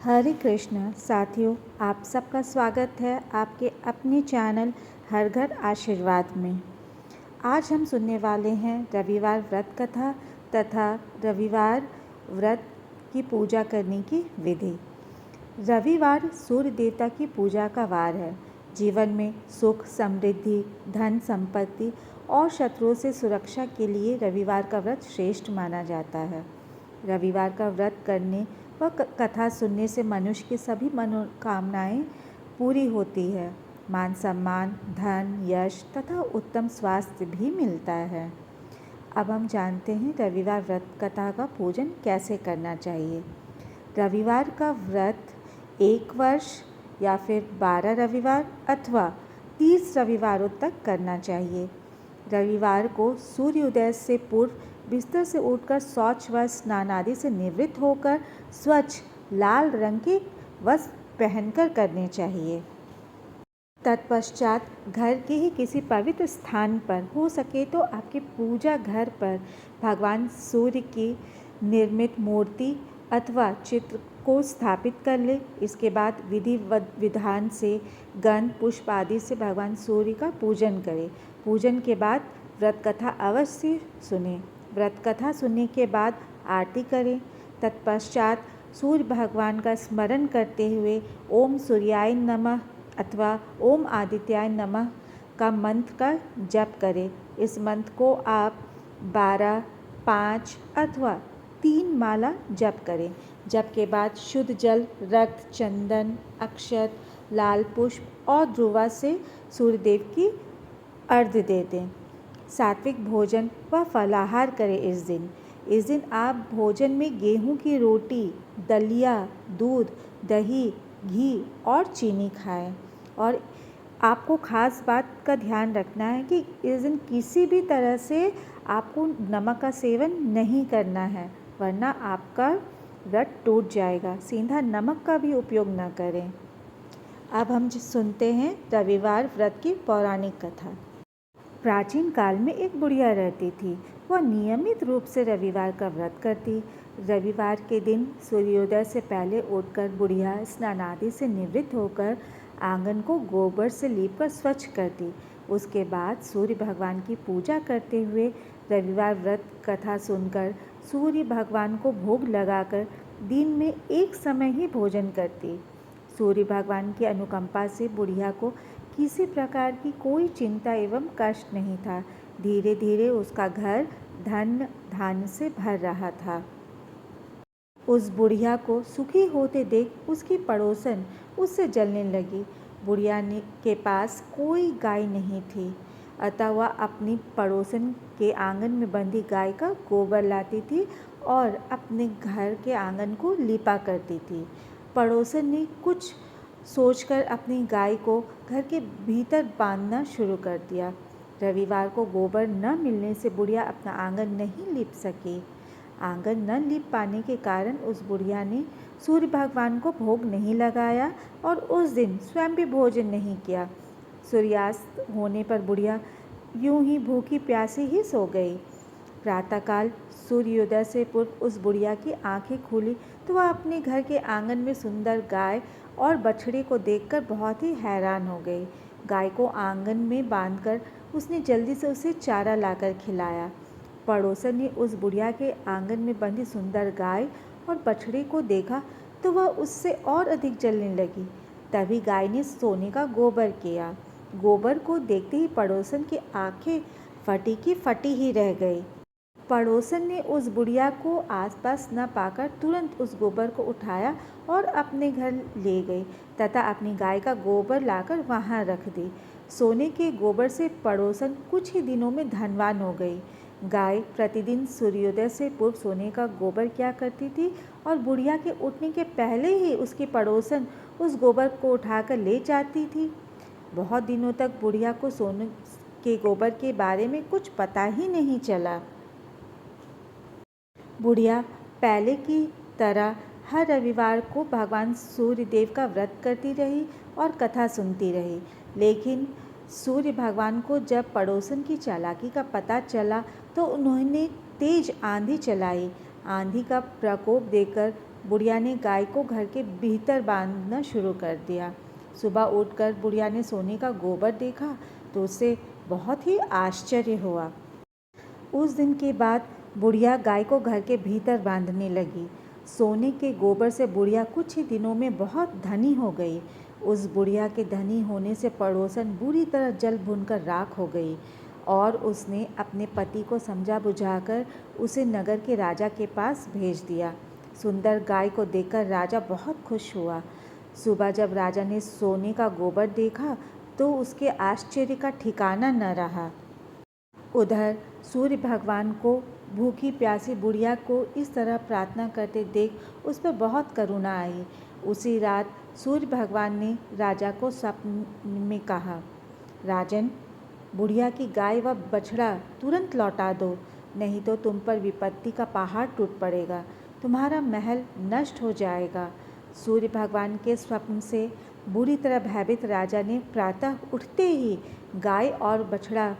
हरे कृष्ण साथियों, आप सबका स्वागत है आपके अपने चैनल हर घर आशीर्वाद में। आज हम सुनने वाले हैं रविवार व्रत कथा तथा रविवार व्रत की पूजा करने की विधि। रविवार सूर्य देवता की पूजा का वार है। जीवन में सुख, समृद्धि, धन संपत्ति और शत्रुओं से सुरक्षा के लिए रविवार का व्रत श्रेष्ठ माना जाता है। रविवार का व्रत करने व कथा सुनने से मनुष्य की सभी मनोकामनाएं पूरी होती है। मान सम्मान, धन, यश तथा उत्तम स्वास्थ्य भी मिलता है। अब हम जानते हैं रविवार व्रत कथा का पूजन कैसे करना चाहिए। रविवार का व्रत 1 वर्ष या फिर 12 रविवार अथवा 30 रविवारों तक करना चाहिए। रविवार को सूर्योदय से पूर्व बिस्तर से उठकर शौच व स्नान आदि से निवृत्त होकर स्वच्छ लाल रंग के वस्त्र पहनकर करने चाहिए। तत्पश्चात घर के ही किसी पवित्र स्थान पर, हो सके तो आपके पूजा घर पर, भगवान सूर्य की निर्मित मूर्ति अथवा चित्र को स्थापित कर ले। इसके बाद विधि विधान से गंध पुष्प आदि से भगवान सूर्य का पूजन करें। पूजन के बाद व्रत कथा अवश्य सुने। व्रत कथा सुनने के बाद आरती करें। तत्पश्चात सूर्य भगवान का स्मरण करते हुए ओम सूर्याय नमः अथवा ओम आदित्याय नमः का मंत्र का जप करें। इस मंत्र को आप 12, 5 अथवा 3 माला जप करें। जप के बाद शुद्ध जल, रक्त, चंदन, अक्षत, लाल पुष्प और ध्रुवा से सूर्यदेव की अर्घ्य दे दें। सात्विक भोजन व फलाहार करें। इस दिन आप भोजन में गेहूं की रोटी, दलिया, दूध, दही, घी और चीनी खाएं। और आपको खास बात का ध्यान रखना है कि इस दिन किसी भी तरह से आपको नमक का सेवन नहीं करना है, वरना आपका व्रत टूट जाएगा। सीधा नमक का भी उपयोग न करें। अब हम सुनते हैं रविवार व्रत की पौराणिक कथा। प्राचीन काल में एक बुढ़िया रहती थी। वह नियमित रूप से रविवार का व्रत करती। रविवार के दिन सूर्योदय से पहले उठकर बुढ़िया स्नान आदि से निवृत्त होकर आंगन को गोबर से लीपकर स्वच्छ करती। उसके बाद सूर्य भगवान की पूजा करते हुए रविवार व्रत कथा सुनकर सूर्य भगवान को भोग लगाकर दिन में एक समय ही भोजन करती। सूर्य भगवान की अनुकंपा से बुढ़िया को किसी प्रकार की कोई चिंता एवं कष्ट नहीं था। धीरे धीरे उसका घर धन धान्य से भर रहा था। उस बुढ़िया को सुखी होते देख उसकी पड़ोसन उससे जलने लगी। बुढ़िया के पास कोई गाय नहीं थी, अतः वह अपनी पड़ोसन के आंगन में बंधी गाय का गोबर लाती थी और अपने घर के आंगन को लीपा करती थी। पड़ोसन ने कुछ सोचकर अपनी गाय को घर के भीतर बांधना शुरू कर दिया। रविवार को गोबर न मिलने से बुढ़िया अपना आंगन नहीं लीप सकी। आंगन न लीप पाने के कारण उस बुढ़िया ने सूर्य भगवान को भोग नहीं लगाया और उस दिन स्वयं भी भोजन नहीं किया। सूर्यास्त होने पर बुढ़िया यूं ही भूखी प्यासी ही सो गई। प्रातःकाल सूर्योदय से पूर्व उस बुढ़िया की आंखें खुली तो वह अपने घर के आंगन में सुंदर गाय और बछड़े को देखकर बहुत ही हैरान हो गई। गाय को आंगन में बांधकर उसने जल्दी से उसे चारा लाकर खिलाया। पड़ोसन ने उस बुढ़िया के आंगन में बंधी सुंदर गाय और बछड़े को देखा तो वह उससे और अधिक जलने लगी। तभी गाय ने सोने का गोबर किया। गोबर को देखते ही पड़ोसन की आंखें फटी की फटी ही रह गई। पड़ोसन ने उस बुढ़िया को आसपास न पाकर तुरंत उस गोबर को उठाया और अपने घर ले गई तथा अपनी गाय का गोबर लाकर वहां रख दी। सोने के गोबर से पड़ोसन कुछ ही दिनों में धनवान हो गई। गाय प्रतिदिन सूर्योदय से पूर्व सोने का गोबर किया करती थी और बुढ़िया के उठने के पहले ही उसकी पड़ोसन उस गोबर को उठाकर ले जाती थी। बहुत दिनों तक बुढ़िया को सोने के गोबर के बारे में कुछ पता ही नहीं चला। बुढ़िया पहले की तरह हर रविवार को भगवान सूर्य देव का व्रत करती रही और कथा सुनती रही। लेकिन सूर्य भगवान को जब पड़ोसन की चालाकी का पता चला तो उन्होंने तेज आंधी चलाई। आंधी का प्रकोप देखकर बुढ़िया ने गाय को घर के भीतर बांधना शुरू कर दिया। सुबह उठकर बुढ़िया ने सोने का गोबर देखा तो उसे बहुत ही आश्चर्य हुआ। उस दिन के बाद बुढ़िया गाय को घर के भीतर बांधने लगी। सोने के गोबर से बुढ़िया कुछ ही दिनों में बहुत धनी हो गई। उस बुढ़िया के धनी होने से पड़ोसन बुरी तरह जल भुनकर राख हो गई और उसने अपने पति को समझा बुझाकर उसे नगर के राजा के पास भेज दिया। सुंदर गाय को देखकर राजा बहुत खुश हुआ। सुबह जब राजा ने सोने का गोबर देखा तो उसके आश्चर्य का ठिकाना न रहा। उधर सूर्य भगवान को भूखी प्यासी बुढ़िया को इस तरह प्रार्थना करते देख उस पर बहुत करुणा आई। उसी रात सूर्य भगवान ने राजा को स्वप्न में कहा, राजन, बुढ़िया की गाय व बछड़ा तुरंत लौटा दो, नहीं तो तुम पर विपत्ति का पहाड़ टूट पड़ेगा, तुम्हारा महल नष्ट हो जाएगा। सूर्य भगवान के स्वप्न से बुरी तरह भयभीत राजा ने प्रातः उठते ही गाय और बछड़ा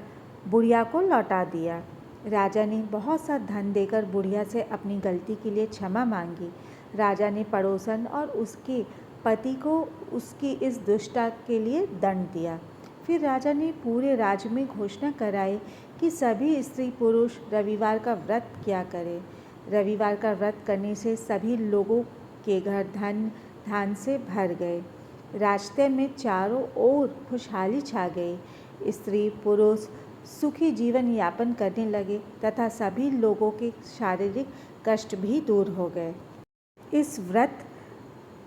बुढ़िया को लौटा दिया। राजा ने बहुत सा धन देकर बुढ़िया से अपनी गलती के लिए क्षमा मांगी। राजा ने पड़ोसन और उसके पति को उसकी इस दुष्टता के लिए दंड दिया। फिर राजा ने पूरे राज्य में घोषणा कराई कि सभी स्त्री पुरुष रविवार का व्रत किया करें। रविवार का व्रत करने से सभी लोगों के घर धन धान से भर गए। रास्ते में चारों ओर खुशहाली छा गई। स्त्री पुरुष सुखी जीवन यापन करने लगे तथा सभी लोगों के शारीरिक कष्ट भी दूर हो गए। इस व्रत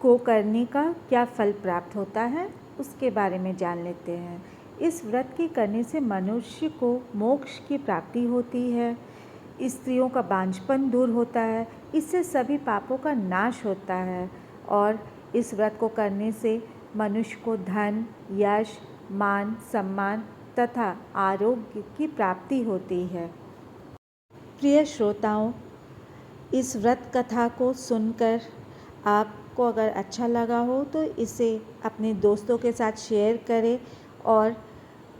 को करने का क्या फल प्राप्त होता है उसके बारे में जान लेते हैं। इस व्रत के करने से मनुष्य को मोक्ष की प्राप्ति होती है। स्त्रियों का बांझपन दूर होता है। इससे सभी पापों का नाश होता है और इस व्रत को करने से मनुष्य को धन, यश, मान, सम्मान तथा आरोग्य की प्राप्ति होती है। प्रिय श्रोताओं, इस व्रत कथा को सुनकर आपको अगर अच्छा लगा हो तो इसे अपने दोस्तों के साथ शेयर करें और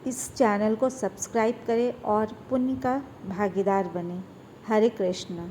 इस चैनल को सब्सक्राइब करें और पुण्य का भागीदार बनें। हरे कृष्ण।